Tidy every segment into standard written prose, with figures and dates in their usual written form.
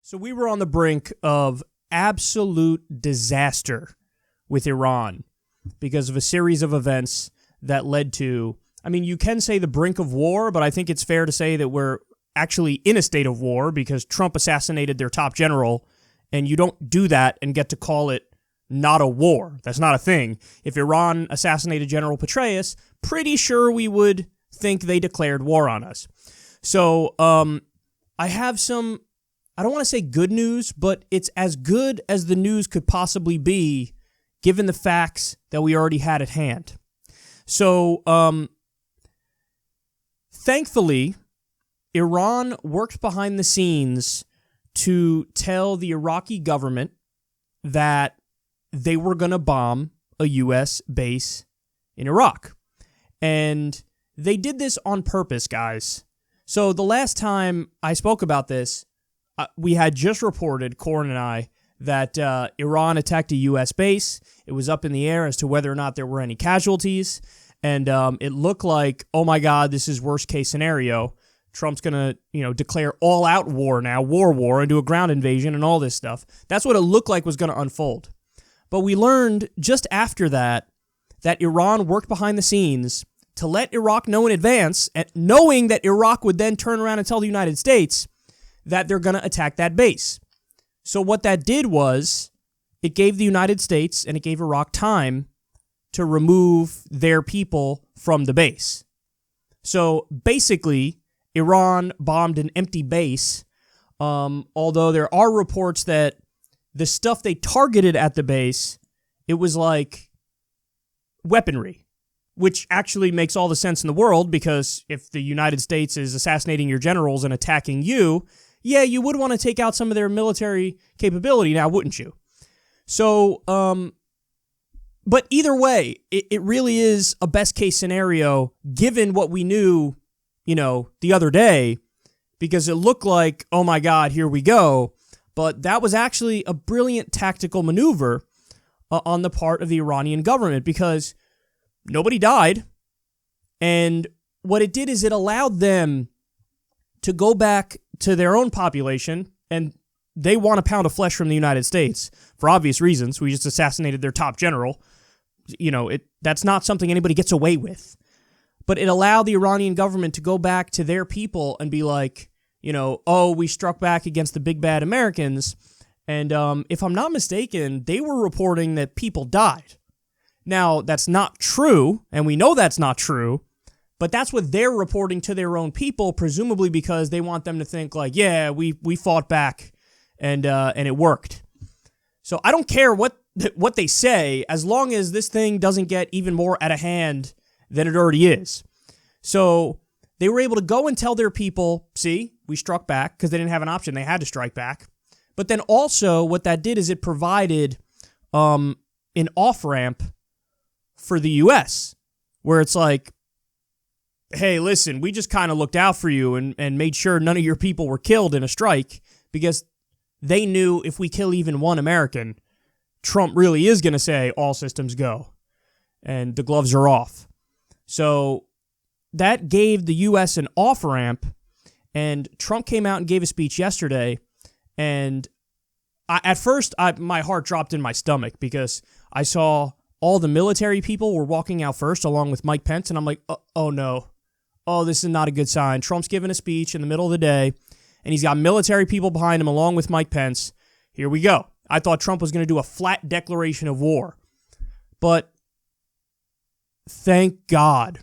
So we were on the brink of absolute disaster with Iran because of a series of events that led to, I mean, you can say the brink of war, but I think it's fair to say that we're actually in a state of war because Trump assassinated their top general, and you don't do that and get to call it not a war. That's not a thing. If Iran assassinated General Petraeus, pretty sure we would think they declared war on us. So I have some, I don't want to say good news, but it's as good as the news could possibly be given the facts that we already had at hand. So thankfully, Iran worked behind the scenes to tell the Iraqi government that they were going to bomb a U.S. base in Iraq. And they did this on purpose, guys. So the last time I spoke about this, we had just reported, Corin and I, that Iran attacked a U.S. base. It was up in the air as to whether or not there were any casualties. And it looked like, oh my God, this is worst case scenario. Trump's going to, declare all-out war now, war, and do a ground invasion and all this stuff. That's what it looked like was going to unfold. But we learned just after that Iran worked behind the scenes to let Iraq know in advance, and knowing that Iraq would then turn around and tell the United States that they're going to attack that base. So what that did was it gave the United States and it gave Iraq time to remove their people from the base. So basically, Iran bombed an empty base, although there are reports that the stuff they targeted at the base, it was like weaponry, which actually makes all the sense in the world because if the United States is assassinating your generals and attacking you, yeah, you would want to take out some of their military capability now, wouldn't you? So, but either way, it really is a best case scenario given what we knew, the other day, because it looked like, oh my God, here we go. But that was actually a brilliant tactical maneuver on the part of the Iranian government because nobody died. And what it did is it allowed them to go back to their own population, and they want a pound of flesh from the United States for obvious reasons. We just assassinated their top general. That's not something anybody gets away with. But it allowed the Iranian government to go back to their people and be like, we struck back against the big bad Americans. And if I'm not mistaken, they were reporting that people died. Now, that's not true, and we know that's not true, but that's what they're reporting to their own people, presumably because they want them to think like, yeah, we fought back and it worked. So I don't care what they say, as long as this thing doesn't get even more out of hand than it already is. So they were able to go and tell their people, see, we struck back, because they didn't have an option. They had to strike back. But then also what that did is it provided an off-ramp for the U.S., where it's like, hey, listen, we just kind of looked out for you and made sure none of your people were killed in a strike, because they knew if we kill even one American, Trump really is going to say all systems go, and the gloves are off. So that gave the U.S. an off-ramp, and Trump came out and gave a speech yesterday, and at first my heart dropped in my stomach because I saw all the military people were walking out first along with Mike Pence, and I'm like, oh no. Oh, this is not a good sign. Trump's giving a speech in the middle of the day, and he's got military people behind him along with Mike Pence. Here we go. I thought Trump was going to do a flat declaration of war. But thank God.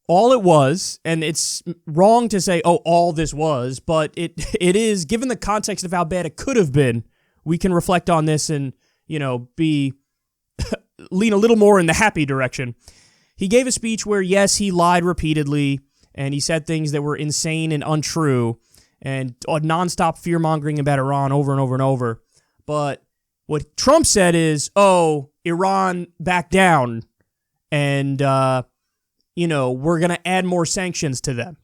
All it was, and it's wrong to say, all this was, but it is, given the context of how bad it could have been, we can reflect on this and, lean a little more in the happy direction. He gave a speech where, yes, he lied repeatedly, and he said things that were insane and untrue, and nonstop fear-mongering about Iran over and over and over. But what Trump said is, Iran backed down, and, we're going to add more sanctions to them.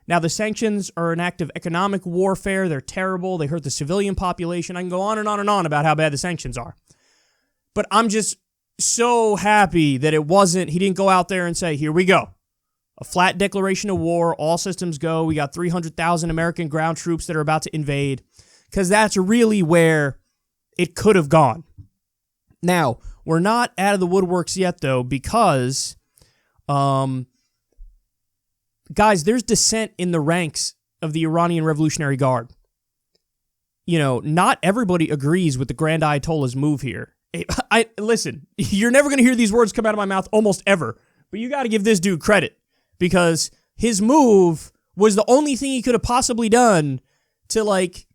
Now, the sanctions are an act of economic warfare. They're terrible. They hurt the civilian population. I can go on and on and on about how bad the sanctions are. But I'm just so happy that he didn't go out there and say, here we go. A flat declaration of war, all systems go. We got 300,000 American ground troops that are about to invade. because that's really where it could have gone. Now, we're not out of the woodworks yet, though, because, guys, there's dissent in the ranks of the Iranian Revolutionary Guard. You know, not everybody agrees with the Grand Ayatollah's move here. Listen, you're never going to hear these words come out of my mouth almost ever, but you got to give this dude credit, because his move was the only thing he could have possibly done to, like,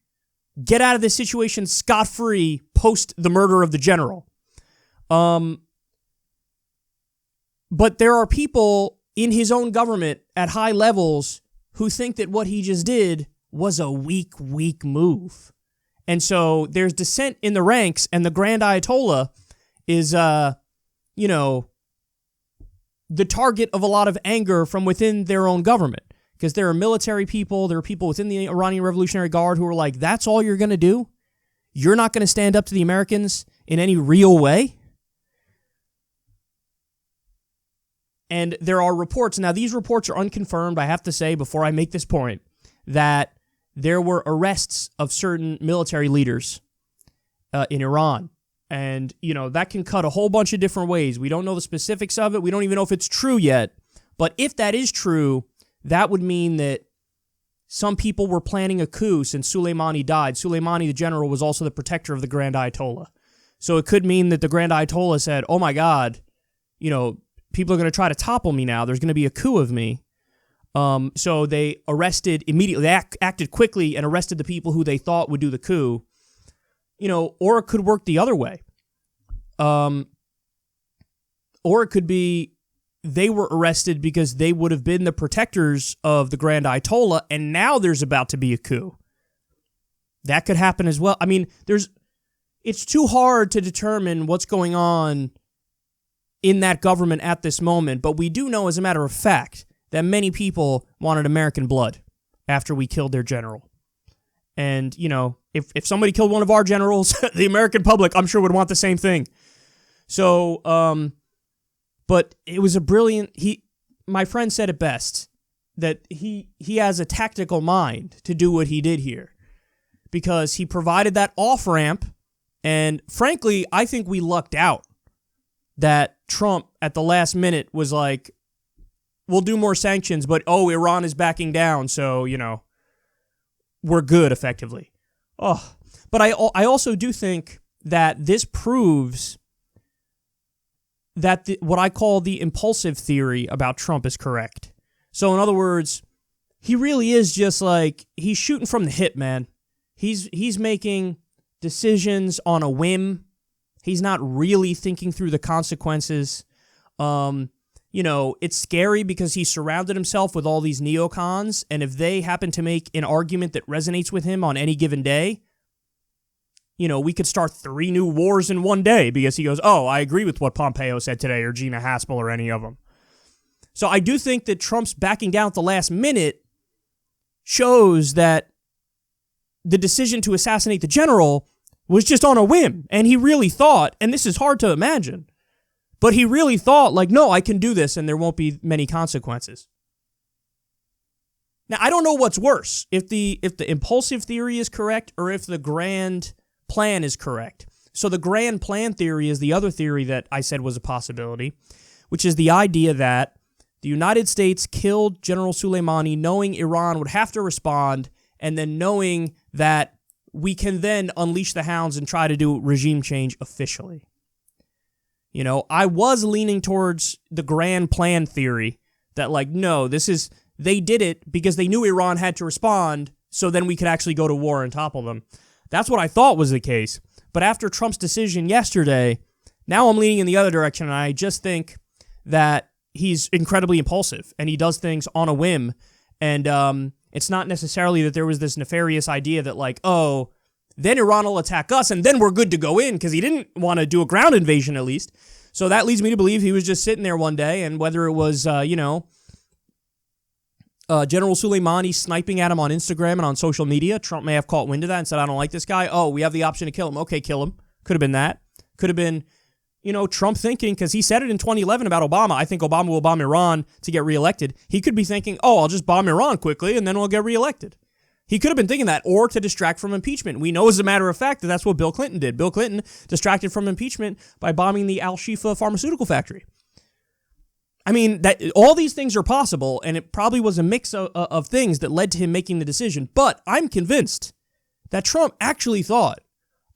get out of this situation scot-free post the murder of the general. But there are people in his own government at high levels who think that what he just did was a weak move. And so there's dissent in the ranks, and the Grand Ayatollah is, the target of a lot of anger from within their own government. Because there are military people, there are people within the Iranian Revolutionary Guard who are like, that's all you're going to do? You're not going to stand up to the Americans in any real way? And there are reports, now these reports are unconfirmed, I have to say, before I make this point, that there were arrests of certain military leaders in Iran. And, that can cut a whole bunch of different ways. We don't know the specifics of it. We don't even know if it's true yet. But if that is true, that would mean that some people were planning a coup since Soleimani died. Soleimani, the general, was also the protector of the Grand Ayatollah. So it could mean that the Grand Ayatollah said, oh my God, people are going to try to topple me now. There's going to be a coup of me. So they arrested immediately. They acted quickly and arrested the people who they thought would do the coup. Or it could work the other way. Or it could be they were arrested because they would have been the protectors of the Grand Ayatollah, and now there's about to be a coup. That could happen as well. I mean, it's too hard to determine what's going on in that government at this moment, but we do know, as a matter of fact, that many people wanted American blood after we killed their general. And, if somebody killed one of our generals, the American public, I'm sure, would want the same thing. So, but it was a brilliant, my friend said it best, that he has a tactical mind to do what he did here, because he provided that off-ramp, and frankly, I think we lucked out that Trump at the last minute was like, we'll do more sanctions, but Iran is backing down, so, we're good, effectively. Oh, but I also do think that this proves that what I call the impulsive theory about Trump is correct. So, in other words, he really is just like, he's shooting from the hip, man. He's making decisions on a whim. He's not really thinking through the consequences. It's scary because he surrounded himself with all these neocons, and if they happen to make an argument that resonates with him on any given day, we could start 3 new wars in one day because he goes, oh, I agree with what Pompeo said today, or Gina Haspel, or any of them. So I do think that Trump's backing down at the last minute shows that the decision to assassinate the general was just on a whim, and he really thought, and this is hard to imagine, but he really thought, like, no, I can do this and there won't be many consequences. Now, I don't know what's worse, if the impulsive theory is correct or if the grand plan is correct. So the grand plan theory is the other theory that I said was a possibility, which is the idea that the United States killed General Soleimani knowing Iran would have to respond, and then knowing that we can then unleash the hounds and try to do regime change officially. I was leaning towards the grand plan theory that, like, no, they did it because they knew Iran had to respond, so then we could actually go to war and topple them. That's what I thought was the case. But after Trump's decision yesterday, now I'm leaning in the other direction, and I just think that he's incredibly impulsive, and he does things on a whim, and it's not necessarily that there was this nefarious idea that, like, oh, then Iran will attack us, and then we're good to go in, because he didn't want to do a ground invasion, at least. So that leads me to believe he was just sitting there one day, and whether it was, General Soleimani sniping at him on Instagram and on social media, Trump may have caught wind of that and said, I don't like this guy. Oh, we have the option to kill him. Okay, kill him. Could have been that. Could have been, Trump thinking, because he said it in 2011 about Obama, I think Obama will bomb Iran to get reelected. He could be thinking, oh, I'll just bomb Iran quickly and then we'll get reelected. He could have been thinking that, or to distract from impeachment. We know, as a matter of fact, that that's what Bill Clinton did. Bill Clinton distracted from impeachment by bombing the Al-Shifa pharmaceutical factory. I mean, that all these things are possible, and it probably was a mix of things that led to him making the decision. But I'm convinced that Trump actually thought,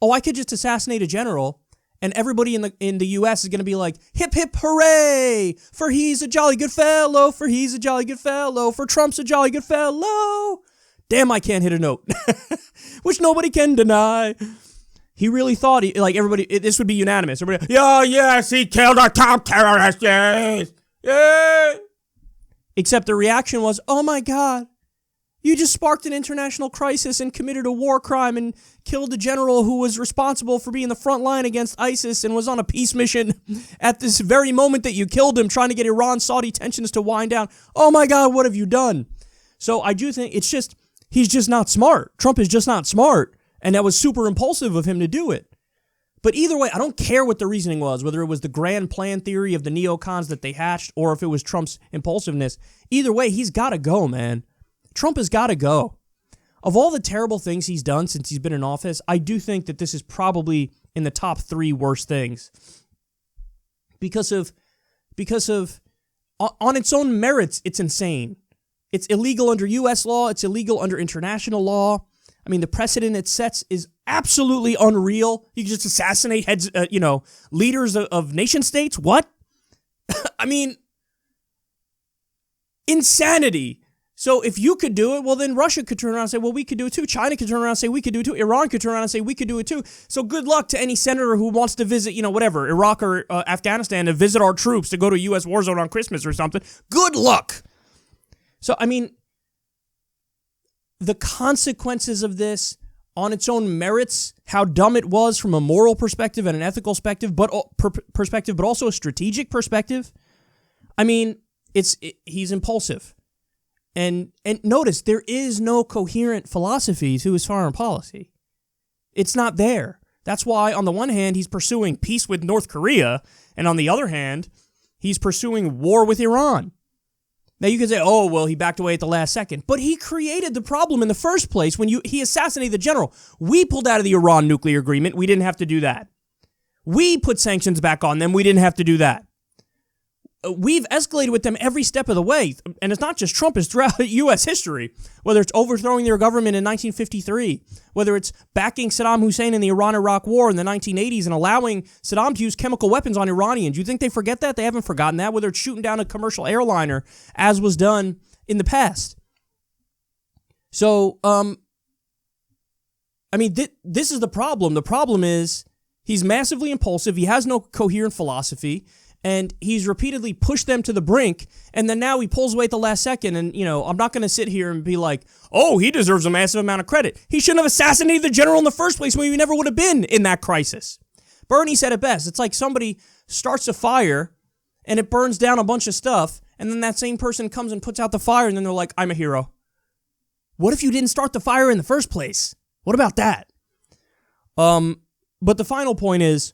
oh, I could just assassinate a general, and everybody in the U.S. is going to be like, hip, hip, hooray, for he's a jolly good fellow, for he's a jolly good fellow, for Trump's a jolly good fellow. Damn, I can't hit a note, which nobody can deny. He really thought, this would be unanimous. Everybody, oh, yes, he killed a top terrorist, yes, yeah. Except the reaction was, oh, my God. You just sparked an international crisis and committed a war crime and killed a general who was responsible for being the front line against ISIS and was on a peace mission at this very moment that you killed him, trying to get Iran-Saudi tensions to wind down. Oh my God, what have you done? So I do think he's just not smart. Trump is just not smart, and that was super impulsive of him to do it. But either way, I don't care what the reasoning was, whether it was the grand plan theory of the neocons that they hatched or if it was Trump's impulsiveness. Either way, he's got to go, man. Trump has got to go. Of all the terrible things he's done since he's been in office, I do think that this is probably in the top 3 worst things. Because of on its own merits, it's insane. It's illegal under U.S. law. It's illegal under international law. I mean, the precedent it sets is absolutely unreal. You can just assassinate leaders of nation states. What? I mean, insanity. So if you could do it, well, then Russia could turn around and say, well, we could do it too. China could turn around and say, we could do it too. Iran could turn around and say, we could do it too. So good luck to any senator who wants to visit, Iraq or Afghanistan to visit our troops to go to a U.S. war zone on Christmas or something. Good luck. So, I mean, the consequences of this on its own merits, how dumb it was from a moral perspective and an ethical perspective, but also a strategic perspective. I mean, he's impulsive. And notice, there is no coherent philosophy to his foreign policy. It's not there. That's why, on the one hand, he's pursuing peace with North Korea, and on the other hand, he's pursuing war with Iran. Now, you could say, oh, well, he backed away at the last second. But he created the problem in the first place when he assassinated the general. We pulled out of the Iran nuclear agreement. We didn't have to do that. We put sanctions back on them. We didn't have to do that. We've escalated with them every step of the way, and it's not just Trump, it's throughout U.S. history, whether it's overthrowing their government in 1953, whether it's backing Saddam Hussein in the Iran-Iraq War in the 1980s and allowing Saddam to use chemical weapons on Iranians. You think they forget that? They haven't forgotten that, whether it's shooting down a commercial airliner, as was done in the past. So, this is the problem. The problem is he's massively impulsive, he has no coherent philosophy, and he's repeatedly pushed them to the brink, and then now he pulls away at the last second, and, I'm not going to sit here and be like, oh, he deserves a massive amount of credit. He shouldn't have assassinated the general in the first place when we never would have been in that crisis. Bernie said it best. It's like somebody starts a fire, and it burns down a bunch of stuff, and then that same person comes and puts out the fire, and then they're like, I'm a hero. What if you didn't start the fire in the first place? What about that? But the final point is,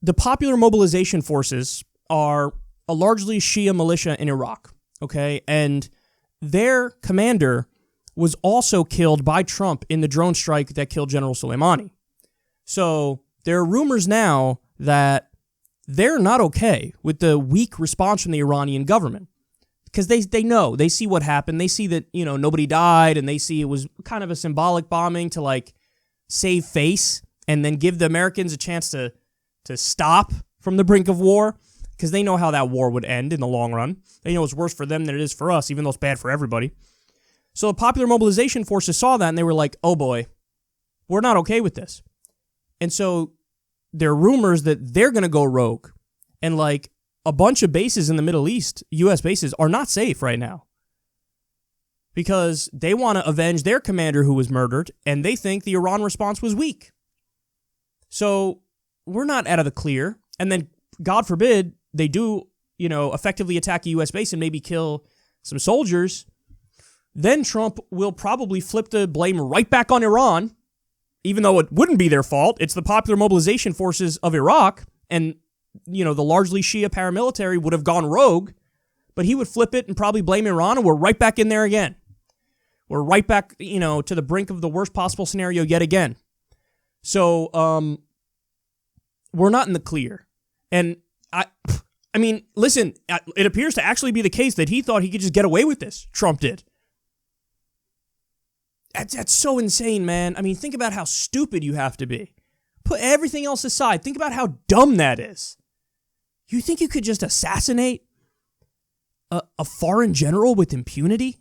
the Popular Mobilization Forces are a largely Shia militia in Iraq, okay? And their commander was also killed by Trump in the drone strike that killed General Soleimani. So there are rumors now that they're not okay with the weak response from the Iranian government because they know, they see what happened. They see that, nobody died, and they see it was kind of a symbolic bombing to, save face and then give the Americans a chance to stop from the brink of war, because they know how that war would end in the long run. They know it's worse for them than it is for us, even though it's bad for everybody. So the Popular Mobilization Forces saw that, and they were like, oh boy, we're not okay with this. And so there are rumors that they're going to go rogue, and a bunch of bases in the Middle East, U.S. bases, are not safe right now because they want to avenge their commander who was murdered, and they think the Iran response was weak. So we're not out of the clear. And then, God forbid, they do, effectively attack a U.S. base and maybe kill some soldiers. Then Trump will probably flip the blame right back on Iran, even though it wouldn't be their fault. It's the Popular Mobilization Forces of Iraq, and, the largely Shia paramilitary would have gone rogue, but he would flip it and probably blame Iran, and we're right back in there again. We're right back, to the brink of the worst possible scenario yet again. So, we're not in the clear. And I mean, listen, it appears to actually be the case that he thought he could just get away with this. Trump did. That's so insane, man. I mean, think about how stupid you have to be. Put everything else aside. Think about how dumb that is. You think you could just assassinate a foreign general with impunity?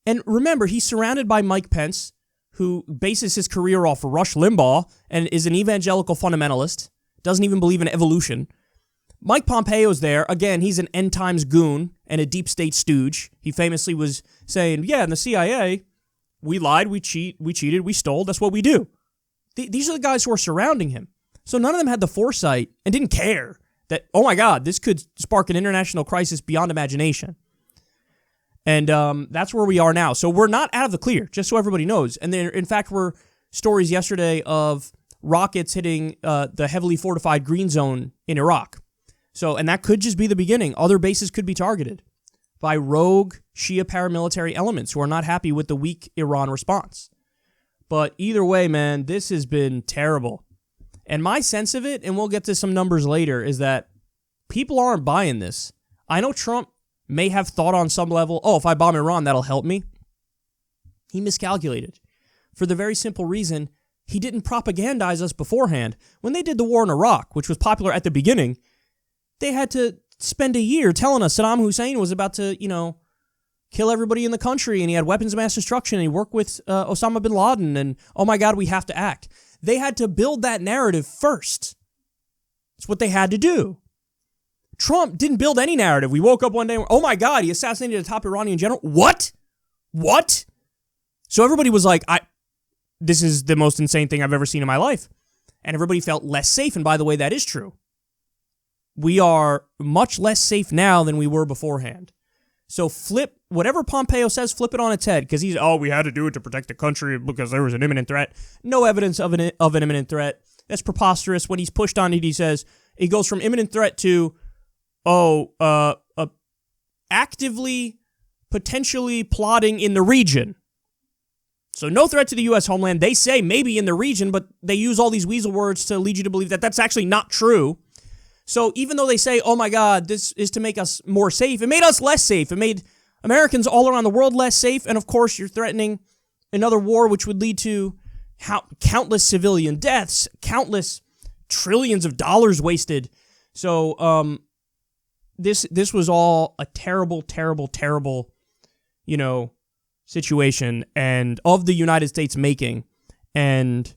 And remember, he's surrounded by Mike Pence, who bases his career off Rush Limbaugh and is an evangelical fundamentalist, doesn't even believe in evolution. Mike Pompeo's there. Again, he's an end times goon and a deep state stooge. He famously was saying, in the CIA, we lied, we cheated, we stole. That's what we do. These are the guys who are surrounding him. So none of them had the foresight and didn't care that, oh my God, this could spark an international crisis beyond imagination. And that's where we are now. So we're not out of the clear, just so everybody knows. And there, in fact, were stories yesterday of rockets hitting the heavily fortified green zone in Iraq. So, and that could just be the beginning. Other bases could be targeted by rogue Shia paramilitary elements who are not happy with the weak Iran response. But either way, man, this has been terrible. And my sense of it, and we'll get to some numbers later, is that people aren't buying this. I know Trump may have thought on some level, if I bomb Iran, that'll help me. He miscalculated. For the very simple reason, he didn't propagandize us beforehand. When they did the war in Iraq, which was popular at the beginning, they had to spend a year telling us Saddam Hussein was about to, kill everybody in the country, and he had weapons of mass destruction, and he worked with Osama bin Laden, and oh my God, we have to act. They had to build that narrative first. It's what they had to do. Trump didn't build any narrative. We woke up one day and, oh my God, he assassinated a top Iranian general. What? So everybody was like, this is the most insane thing I've ever seen in my life. And everybody felt less safe. And by the way, that is true. We are much less safe now than we were beforehand. So flip, whatever Pompeo says, flip it on its head, because we had to do it to protect the country because there was an imminent threat. No evidence of an imminent threat. That's preposterous. When he's pushed on it, he goes from imminent threat to, actively, potentially plotting in the region. So no threat to the U.S. homeland. They say maybe in the region, but they use all these weasel words to lead you to believe that that's actually not true. So even though they say, oh my God, this is to make us more safe, it made us less safe. It made Americans all around the world less safe. And of course, you're threatening another war, which would lead to countless civilian deaths, countless trillions of dollars wasted. So this was all a terrible, terrible, terrible, situation, and of the United States making. And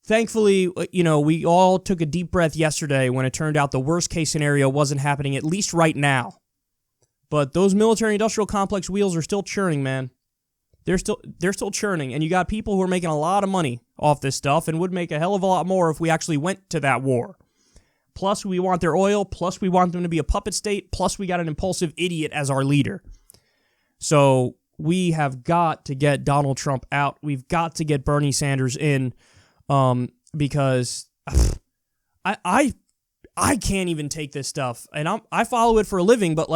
thankfully, we all took a deep breath yesterday when it turned out the worst case scenario wasn't happening, at least right now. But those military-industrial complex wheels are still churning, man. They're still churning, and you got people who are making a lot of money off this stuff and would make a hell of a lot more if we actually went to that war. Plus, we want their oil. Plus, we want them to be a puppet state. Plus, we got an impulsive idiot as our leader. So we have got to get Donald Trump out. We've got to get Bernie Sanders in, because I can't even take this stuff. And I follow it for a living, but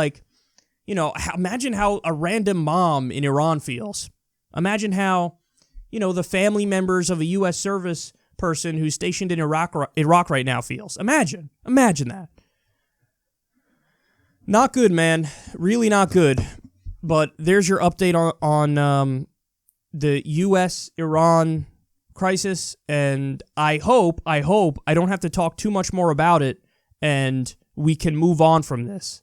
imagine how a random mom in Iran feels. Imagine how, the family members of a U.S. service person who's stationed in Iraq right now feels. Imagine that. Not good, man. Really not good. But there's your update on the U.S.-Iran crisis, and I hope I don't have to talk too much more about it, and we can move on from this.